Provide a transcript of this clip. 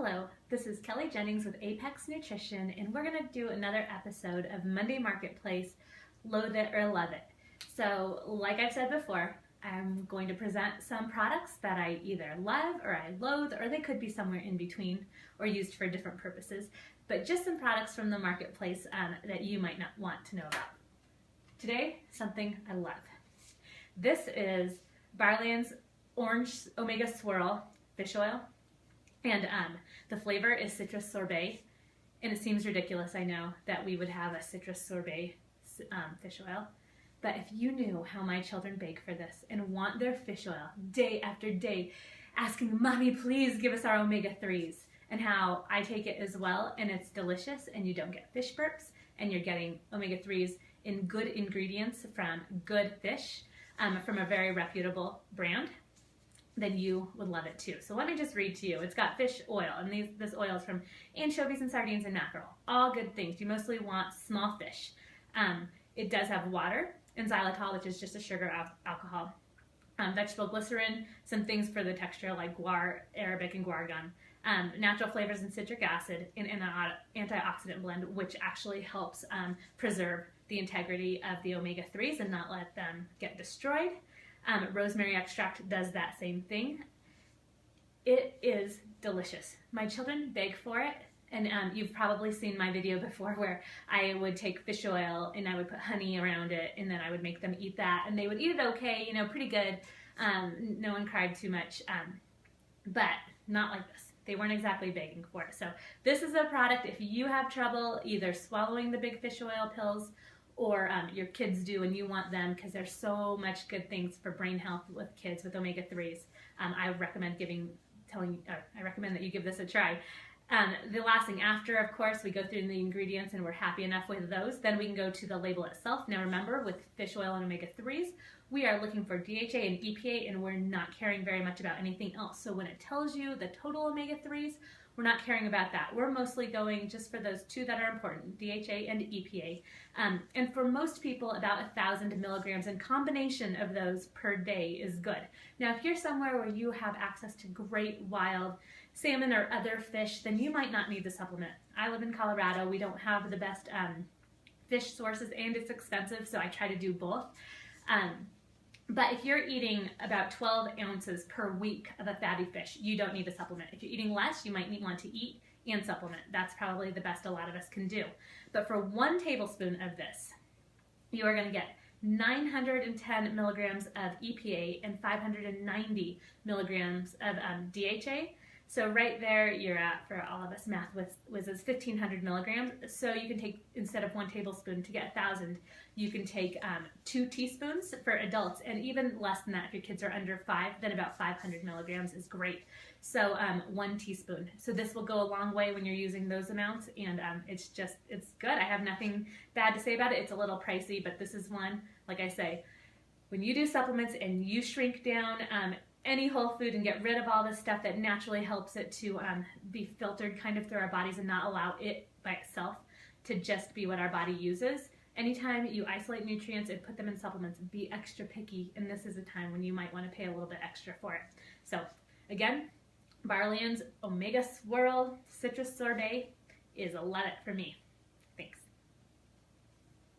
Hello, this is Kelly Jennings with Apex Nutrition, and we're going to do another episode of Monday Marketplace, Loathe It or Love It. So, like I've said before, I'm going to present some products that I either love or I loathe, or they could be somewhere in between or used for different purposes, but just some products from the marketplace that you might not want to know about. Today, something I love. This is Barleans Orange Omega Swirl Fish Oil. And the flavor is citrus sorbet, and it seems ridiculous, I know, that we would have a citrus sorbet fish oil. But if you knew how my children bake for this and want their fish oil day after day, asking, "Mommy, please give us our omega-3s," and how I take it as well, and it's delicious, and you don't get fish burps, and you're getting omega-3s in good ingredients from good fish, from a very reputable brand, then you would love it too. So let me just read to you. It's got fish oil, and this oil is from anchovies and sardines and mackerel. All good things. You mostly want small fish. It does have water and xylitol, which is just a sugar alcohol. Vegetable glycerin, some things for the texture like guar, Arabic, and guar gum. Natural flavors and citric acid, and an antioxidant blend, which actually helps preserve the integrity of the omega-3s and not let them get destroyed. Rosemary extract does that same thing. It is delicious. My children beg for it, and you've probably seen my video before where I would take fish oil and I would put honey around it, and then I would make them eat that, and they would eat it okay, you know, pretty good. No one cried too much, but not like this. They weren't exactly begging for it. So this is a product, if you have trouble either swallowing the big fish oil pills or your kids do and you want them, because there's so much good things for brain health with kids with omega-3s. I recommend I recommend that you give this a try. The last thing after, of course, we go through the ingredients and we're happy enough with those, then we can go to the label itself. Now remember, with fish oil and omega-3s, we are looking for DHA and EPA, and we're not caring very much about anything else. So when it tells you the total omega-3s, we're not caring about that. We're mostly going just for those two that are important, DHA and EPA. And for most people, about 1,000 milligrams in combination of those per day is good. Now, if you're somewhere where you have access to great wild salmon or other fish, then you might not need the supplement. I live in Colorado. We don't have the best fish sources, and it's expensive, so I try to do both. But if you're eating about 12 ounces per week of a fatty fish, you don't need a supplement. If you're eating less, you might want to eat and supplement. That's probably the best a lot of us can do. But for 1 tablespoon of this, you are going to get 910 milligrams of EPA and 590 milligrams of DHA. So right there, you're at, for all of us math whizzes, 1,500 milligrams. So you can take, instead of 1 tablespoon to get 1,000, you can take 2 teaspoons for adults, and even less than that if your kids are under 5, then about 500 milligrams is great. So 1 teaspoon. So this will go a long way when you're using those amounts, and it's good. I have nothing bad to say about it. It's a little pricey, but this is one, like I say, when you do supplements and you shrink down any whole food and get rid of all this stuff that naturally helps it to be filtered kind of through our bodies and not allow it by itself to just be what our body uses. Anytime you isolate nutrients and put them in supplements, be extra picky, and this is a time when you might want to pay a little bit extra for it. So again, Barleans Omega Swirl Citrus Sorbet is a let it for me.